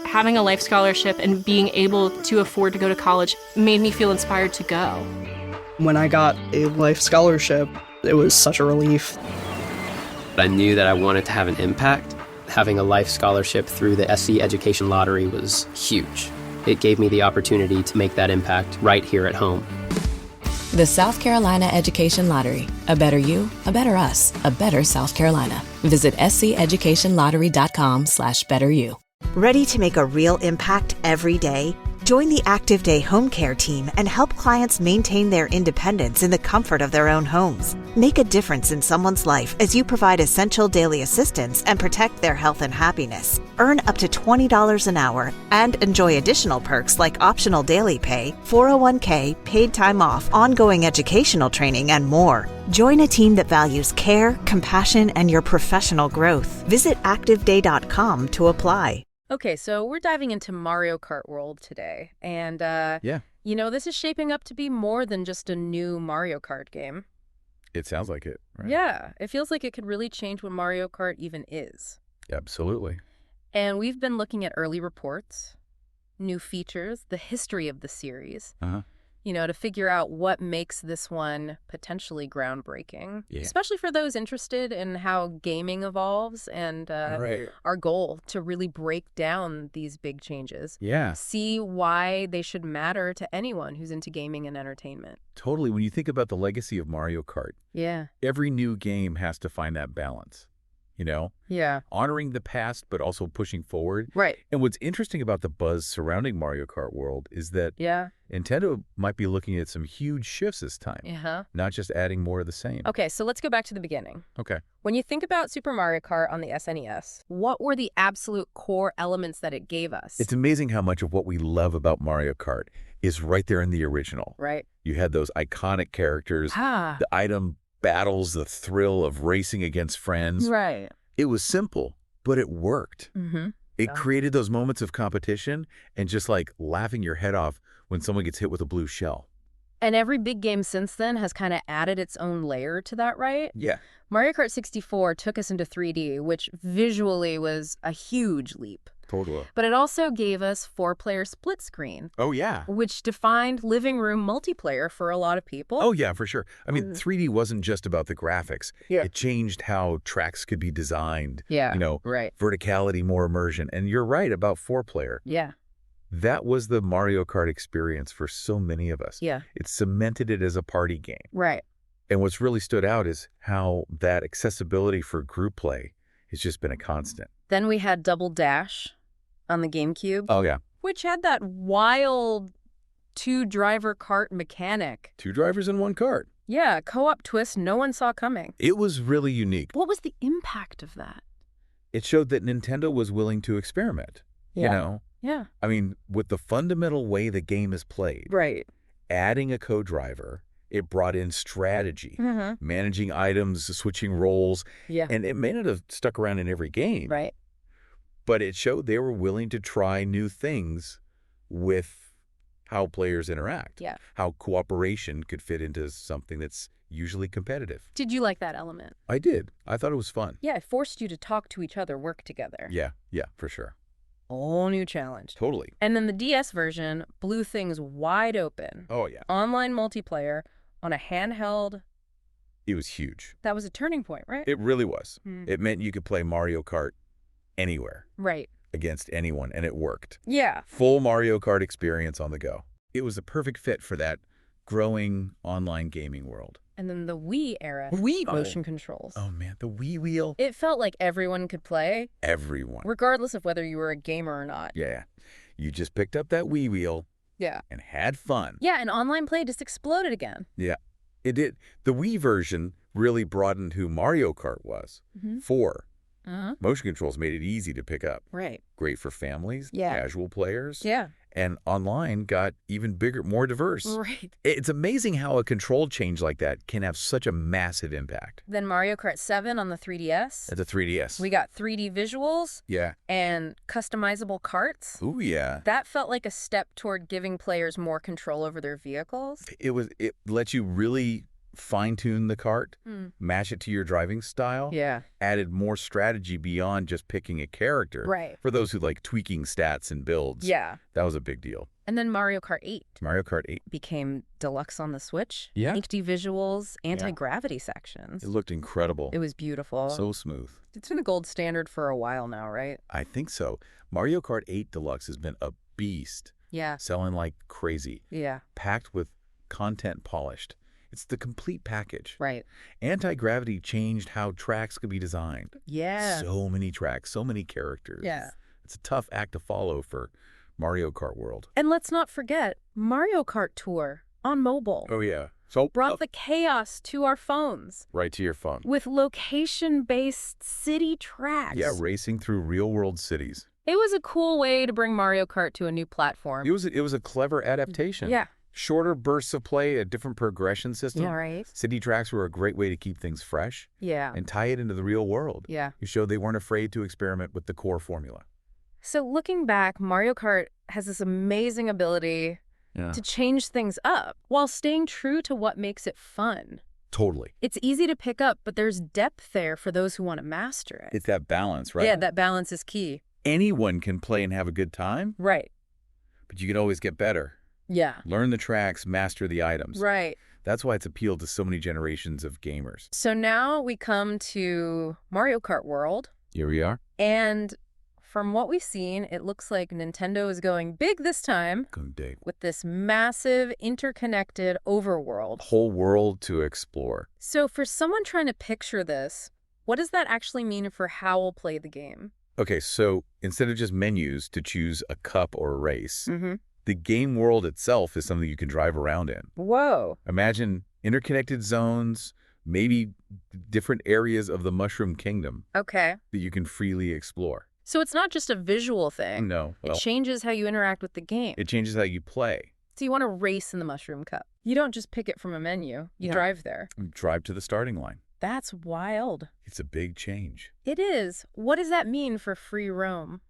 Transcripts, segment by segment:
having a life scholarship and being able to afford to go to college made me feel inspired to go. When I got a life scholarship, it was such a relief. I knew that I wanted to have an impact. Having a life scholarship through the SC Education Lottery was huge. It gave me the opportunity to make that impact right here at home. The South Carolina Education Lottery. A better you, a better us, a better South Carolina. Visit sceducationlottery.com/betteryou. Ready to make a real impact every day? Join the Active Day Home Care team and help clients maintain their independence in the comfort of their own homes. Make a difference in someone's life as you provide essential daily assistance and protect their health and happiness. Earn up to $20 an hour and enjoy additional perks like optional daily pay, 401k, paid time off, ongoing educational training, and more. Join a team that values care, compassion, and your professional growth. Visit activeday.com to apply. Okay, so we're diving into Mario Kart World today, and you know, this is shaping up to be more than just a new Mario Kart game. It sounds like it, right? Yeah, it feels like it could really change what Mario Kart even is. Absolutely. And we've been looking at early reports, new features, the history of the series, you know, to figure out what makes this one potentially groundbreaking, especially for those interested in how gaming evolves and our goal to really break down these big changes. Yeah. See why they should matter to anyone who's into gaming and entertainment. Totally. When you think about the legacy of Mario Kart, every new game has to find that balance. You know? Yeah. Honoring the past, but also pushing forward. Right. And what's interesting about the buzz surrounding Mario Kart World is that Nintendo might be looking at some huge shifts this time. Not just adding more of the same. Okay, so let's go back to the beginning. Okay. When you think about Super Mario Kart on the SNES, what were the absolute core elements that it gave us? It's amazing how much of what we love about Mario Kart is right there in the original. Right. You had those iconic characters, the item battles, the thrill of racing against friends. Right. It was simple, but it worked. It created those moments of competition and just like laughing your head off when someone gets hit with a blue shell. And every big game since then has kind of added its own layer to that, right? Yeah. Mario Kart 64 took us into 3D, which visually was a huge leap. Totally. But it also gave us 4-player split screen. Oh, yeah. Which defined living room multiplayer for a lot of people. Oh, yeah, for sure. I mean, 3D wasn't just about the graphics. It changed how tracks could be designed. Yeah, you know, right. Verticality, more immersion. And you're right about 4-player. Yeah. That was the Mario Kart experience for so many of us. Yeah. It cemented it as a party game. Right. And what's really stood out is how that accessibility for group play has just been a constant. Then we had Double Dash on the GameCube. Oh, yeah. Which had that wild 2-driver kart mechanic. 2 drivers in 1 kart. Yeah, co-op twist no one saw coming. It was really unique. What was the impact of that? It showed that Nintendo was willing to experiment. You know? Yeah. I mean, with the fundamental way the game is played. Right. Adding a co-driver, it brought in strategy, managing items, switching roles. Yeah. And it may not have stuck around in every game. Right. But it showed they were willing to try new things with how players interact. Yeah. How cooperation could fit into something that's usually competitive. Did you like that element? I did. I thought it was fun. Yeah, it forced you to talk to each other, work together. Yeah, for sure. Whole new challenge. Totally. And then the DS version blew things wide open. Oh, yeah. Online multiplayer on a handheld. It was huge. That was a turning point, right? It really was. It meant you could play Mario Kart anywhere. Right. Against anyone, and it worked. Yeah. Full Mario Kart experience on the go. It was a perfect fit for that growing online gaming world. And then the Wii era. Motion controls. Oh, man. The Wii wheel. It felt like everyone could play. Everyone. Regardless of whether you were a gamer or not. Yeah. You just picked up that Wii wheel. Yeah. And had fun. Yeah, and online play just exploded again. Yeah. It did. The Wii version really broadened who Mario Kart was. 4. Motion controls made it easy to pick up. Right. Great for families, Yeah. casual players. Yeah. And online got even bigger, more diverse. Right. It's amazing how a control change like that can have such a massive impact. Then Mario Kart 7 on the 3DS. At the 3DS. We got 3D visuals. Yeah. And customizable karts. Ooh, yeah. That felt like a step toward giving players more control over their vehicles. It lets you really fine-tuned the kart, match it to your driving style, added more strategy beyond just picking a character. Right. For those who like tweaking stats and builds, that was a big deal. And then Mario Kart 8. Mario Kart 8 became deluxe on the Switch. Yeah. HD visuals, anti-gravity sections. It looked incredible. It was beautiful. So smooth. It's been the gold standard for a while now, right? I think so. Mario Kart 8 Deluxe has been a beast. Yeah. Selling like crazy. Yeah. Packed with content polished. It's the complete package. Right. Anti-gravity changed how tracks could be designed. Yeah. So many tracks, so many characters. Yeah. It's a tough act to follow for Mario Kart World. And let's not forget Mario Kart Tour on mobile. Oh, yeah. So brought the chaos to our phones. Right to your phone. With location-based city tracks. Yeah, racing through real-world cities. It was a cool way to bring Mario Kart to a new platform. It was a clever adaptation. Yeah. Shorter bursts of play, a different progression system. Yeah, right. City tracks were a great way to keep things fresh. Yeah. And tie it into the real world. Yeah. You showed they weren't afraid to experiment with the core formula. So looking back, Mario Kart has this amazing ability to change things up while staying true to what makes it fun. Totally. It's easy to pick up, but there's depth there for those who want to master it. It's that balance, right? Yeah, that balance is key. Anyone can play and have a good time. Right. But you can always get better. Yeah. Learn the tracks, master the items. Right. That's why it's appealed to so many generations of gamers. So now we come to Mario Kart World. Here we are. And from what we've seen, it looks like Nintendo is going big this time. Going big. With this massive, interconnected overworld. Whole world to explore. So for someone trying to picture this, what does that actually mean for how we'll play the game? Okay, so instead of just menus to choose a cup or a race, the game world itself is something you can drive around in. Whoa. Imagine interconnected zones, maybe different areas of the Mushroom Kingdom. Okay. That you can freely explore. So it's not just a visual thing. No. It changes how you interact with the game. It changes how you play. So you want to race in the Mushroom Cup. You don't just pick it from a menu. You drive there. Drive to the starting line. That's wild. It's a big change. It is. What does that mean for free roam?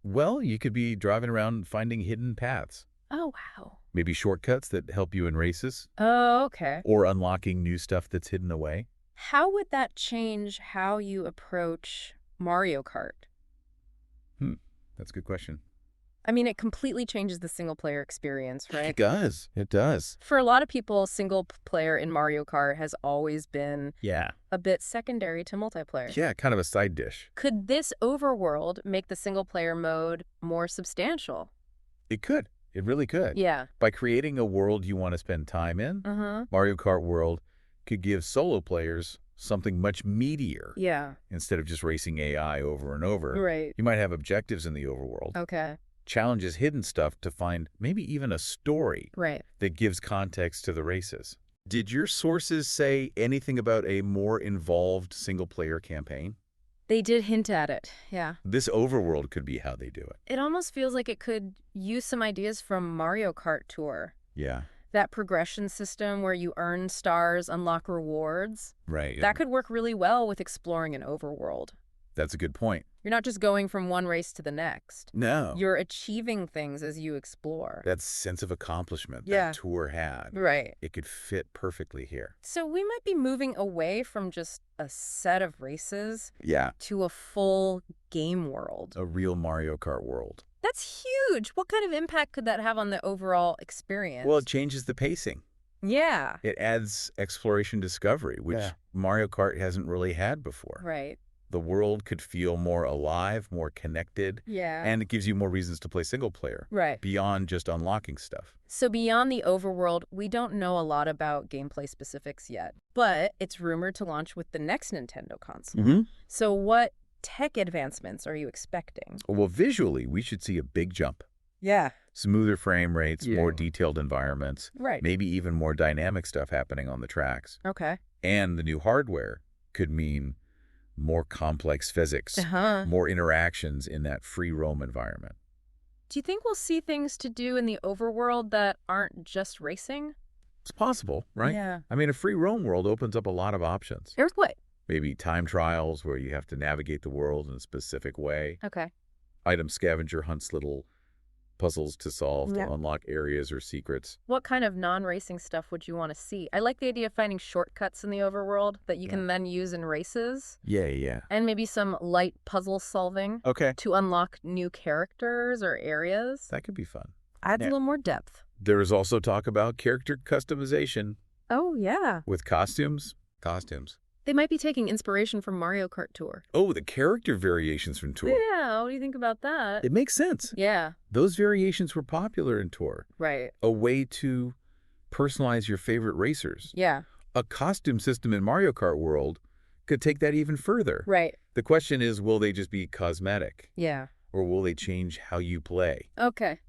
Well, you could be driving around finding hidden paths. Oh, wow. Maybe shortcuts that help you in races. Oh, okay. Or unlocking new stuff that's hidden away. How would that change how you approach Mario Kart? That's a good question. I mean, it completely changes the single-player experience, right? It does. It does. For a lot of people, single-player in Mario Kart has always been a bit secondary to multiplayer. Yeah, kind of a side dish. Could this overworld make the single-player mode more substantial? It could. It really could. Yeah. By creating a world you want to spend time in, Mario Kart World could give solo players something much meatier. Yeah. Instead of just racing AI over and over. Right. You might have objectives in the overworld. Okay. Challenges hidden stuff to find maybe even a story right. that gives context to the races. Did your sources say anything about a more involved single-player campaign? They did hint at it, yeah. This overworld could be how they do it. It almost feels like it could use some ideas from Mario Kart Tour. Yeah. That progression system where you earn stars, unlock rewards. Right. That could work really well with exploring an overworld. That's a good point. You're not just going from one race to the next. No. You're achieving things as you explore. That sense of accomplishment that Tour had. Right. It could fit perfectly here. So we might be moving away from just a set of races to a full game world. A real Mario Kart world. That's huge. What kind of impact could that have on the overall experience? Well, it changes the pacing. Yeah. It adds exploration discovery, which Mario Kart hasn't really had before. Right. The world could feel more alive, more connected. Yeah. And it gives you more reasons to play single player. Right. Beyond just unlocking stuff. So beyond the overworld, we don't know a lot about gameplay specifics yet. But it's rumored to launch with the next Nintendo console. So what tech advancements are you expecting? Well, visually, we should see a big jump. Yeah. Smoother frame rates, more detailed environments. Right. Maybe even more dynamic stuff happening on the tracks. Okay. And the new hardware could mean more complex physics, more interactions in that free roam environment. Do you think we'll see things to do in the overworld that aren't just racing? It's possible, right? Yeah. I mean, a free roam world opens up a lot of options. Here's what? Maybe time trials where you have to navigate the world in a specific way. Okay. Item scavenger hunts, little puzzles to solve to unlock areas or secrets. What kind of non-racing stuff would you want to see? I like the idea of finding shortcuts in the overworld that you can then use in races. Yeah. And maybe some light puzzle solving to unlock new characters or areas. That could be fun. Adds a little more depth. There is also talk about character customization. Oh, yeah. With costumes. They might be taking inspiration from Mario Kart Tour. Oh, the character variations from Tour. Yeah, what do you think about that? It makes sense. Yeah. Those variations were popular in Tour. Right. A way to personalize your favorite racers. Yeah. A costume system in Mario Kart World could take that even further. Right. The question is, will they just be cosmetic? Yeah. Or will they change how you play? Okay.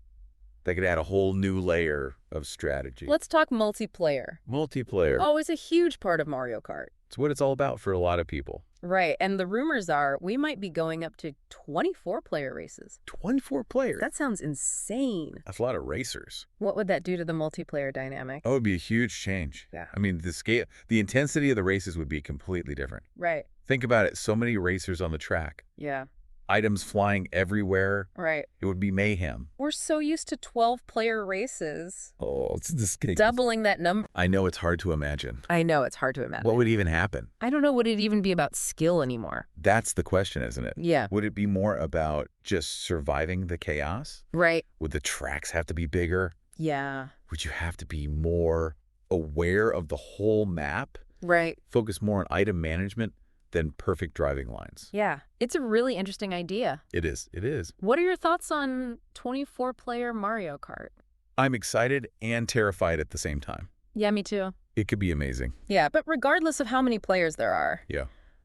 They could add a whole new layer of strategy. Let's talk multiplayer. Multiplayer. Always a huge part of Mario Kart. It's what it's all about for a lot of people. Right. And the rumors are we might be going up to 24-player races. 24 players? That sounds insane. That's a lot of racers. What would that do to the multiplayer dynamic? Oh, it would be a huge change. Yeah. I mean, the intensity of the races would be completely different. Right. Think about it. So many racers on the track. Yeah. Items flying everywhere. Right. It would be mayhem. We're so used to 12-player races. Oh, it's just doubling that number. I know it's hard to imagine. I know it's hard to imagine. What would even happen? I don't know. Would it even be about skill anymore? That's the question, isn't it? Yeah. Would it be more about just surviving the chaos? Right. Would the tracks have to be bigger? Yeah. Would you have to be more aware of the whole map? Right. Focus more on item management than perfect driving lines. Yeah. It's a really interesting idea. It is. It is. What are your thoughts on 24-player Mario Kart? I'm excited and terrified at the same time. Yeah, me too. It could be amazing. Yeah, but regardless of how many players there are,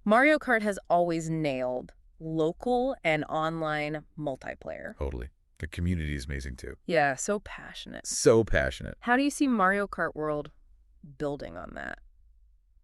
Mario Kart has always nailed local and online multiplayer. Totally. The community is amazing too. Yeah, so passionate. So passionate. How do you see Mario Kart World building on that?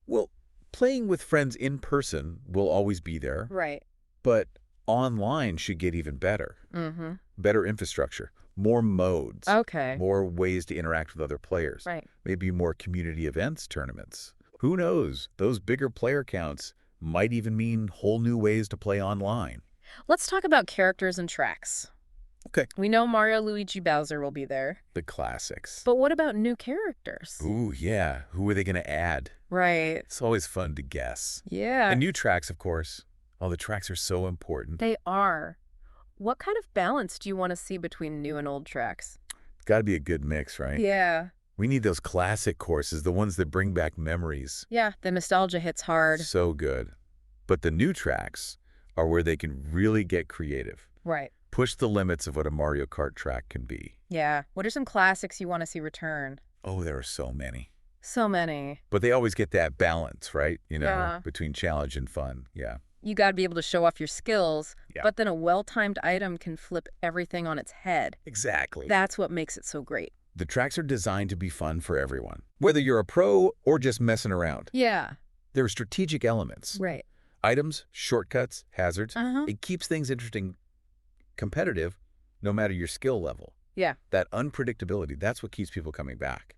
Well, playing with friends in person will always be there. Right. But online should get even better. Mm-hmm. Better infrastructure, more modes. Okay. More ways to interact with other players. Right. Maybe more community events, tournaments. Who knows? Those bigger player counts might even mean whole new ways to play online. Let's talk about characters and tracks. Okay. We know Mario, Luigi, Bowser will be there. The classics. But what about new characters? Ooh, yeah. Who are they going to add? Right. It's always fun to guess. Yeah. And new tracks, of course. Oh, the tracks are so important. They are. What kind of balance do you want to see between new and old tracks? It's got to be a good mix, right? Yeah. We need those classic courses, the ones that bring back memories. Yeah, the nostalgia hits hard. So good. But the new tracks are where they can really get creative. Right. Push the limits of what a Mario Kart track can be. Yeah. What are some classics you want to see return? Oh, there are so many. So many. But they always get that balance, right? You know, Yeah. between challenge and fun. Yeah. You got to be able to show off your skills, but then a well-timed item can flip everything on its head. Exactly. That's what makes it so great. The tracks are designed to be fun for everyone, whether you're a pro or just messing around. Yeah. There are strategic elements. Right. Items, shortcuts, hazards. Uh-huh. It keeps things interesting, competitive, no matter your skill level. Yeah. That unpredictability, that's what keeps people coming back.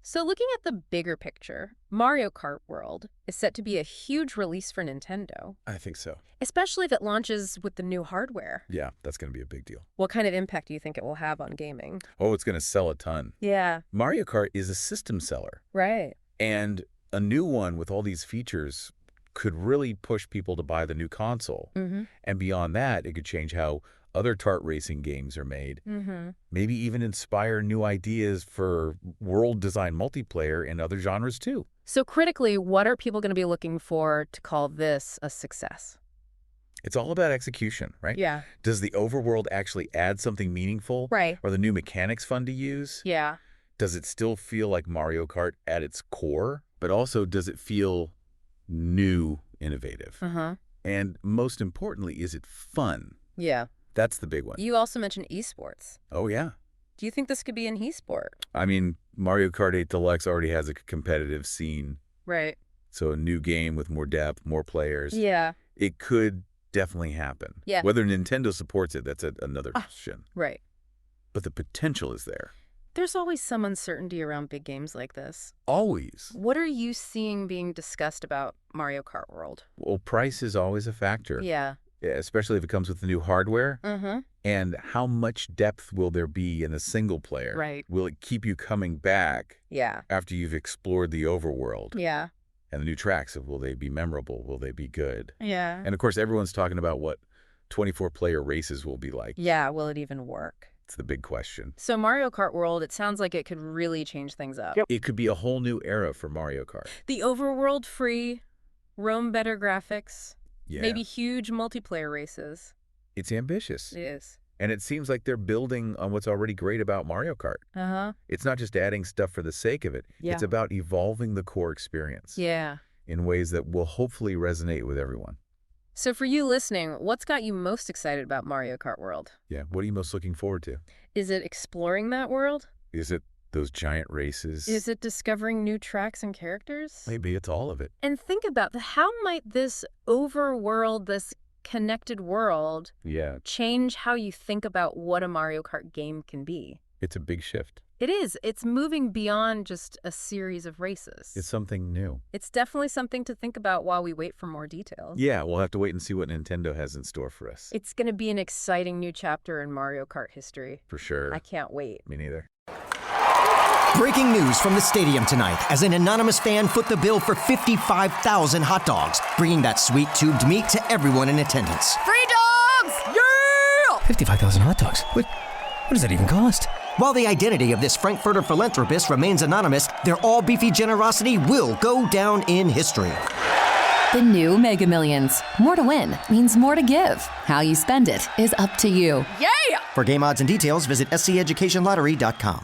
So looking at the bigger picture, Mario Kart World is set to be a huge release for Nintendo, I think so. especially if it launches with the new hardware. Yeah, that's going to be a big deal. What kind of impact do you think it will have on gaming? Oh, it's going to sell a ton. Yeah. Mario Kart is a system seller. Right. And a new one with all these features could really push people to buy the new console. Mm-hmm. And beyond that, it could change how other kart racing games are made. Mm-hmm. Maybe even inspire new ideas for world design multiplayer in other genres too. So critically, what are people going to be looking for to call this a success? It's all about execution, right? Yeah. Does the overworld actually add something meaningful? Right. Are the new mechanics fun to use? Yeah. Does it still feel like Mario Kart at its core? But also, does it feel new, innovative? Uh-huh. And most importantly, is it fun? Yeah. That's the big one. You also mentioned esports. Oh, yeah. Do you think this could be an esport? I mean, Mario Kart 8 Deluxe already has a competitive scene. Right. So a new game with more depth, more players. Yeah. It could definitely happen. Yeah. Whether Nintendo supports it, that's another question. Right. But the potential is there. There's always some uncertainty around big games like this. Always. What are you seeing being discussed about Mario Kart World? Well, price is always a factor. Yeah. Especially if it comes with the new hardware. Mm-hmm. And how much depth will there be in the single player? Right. Will it keep you coming back Yeah. after you've explored the overworld? Yeah. And the new tracks, will they be memorable? Will they be good? Yeah. And of course, everyone's talking about what 24-player races will be like. Yeah, will it even work? It's the big question. So Mario Kart World, it sounds like it could really change things up. It could be a whole new era for Mario Kart. The overworld free, roam better graphics, Yeah. maybe huge multiplayer races. It's ambitious. It is. And it seems like they're building on what's already great about Mario Kart. Uh-huh. It's not just adding stuff for the sake of it. Yeah. It's about evolving the core experience. Yeah. In ways that will hopefully resonate with everyone. So for you listening, what's got you most excited about Mario Kart World? Yeah, what are you most looking forward to? Is it exploring that world? Is it those giant races? Is it discovering new tracks and characters? Maybe it's all of it. And think about how might this overworld, this connected world, change how you think about what a Mario Kart game can be? It's a big shift. It is. It's moving beyond just a series of races. It's something new. It's definitely something to think about while we wait for more details. Yeah, we'll have to wait and see what Nintendo has in store for us. It's going to be an exciting new chapter in Mario Kart history. For sure. I can't wait. Me neither. Breaking news from the stadium tonight as an anonymous fan foot the bill for 55,000 hot dogs, bringing that sweet tubed meat to everyone in attendance. Free dogs! Yeah! 55,000 hot dogs? What does that even cost? While the identity of this Frankfurter philanthropist remains anonymous, their all-beefy generosity will go down in history. The new Mega Millions. More to win means more to give. How you spend it is up to you. Yeah! For game odds and details, visit SCEducationlottery.com.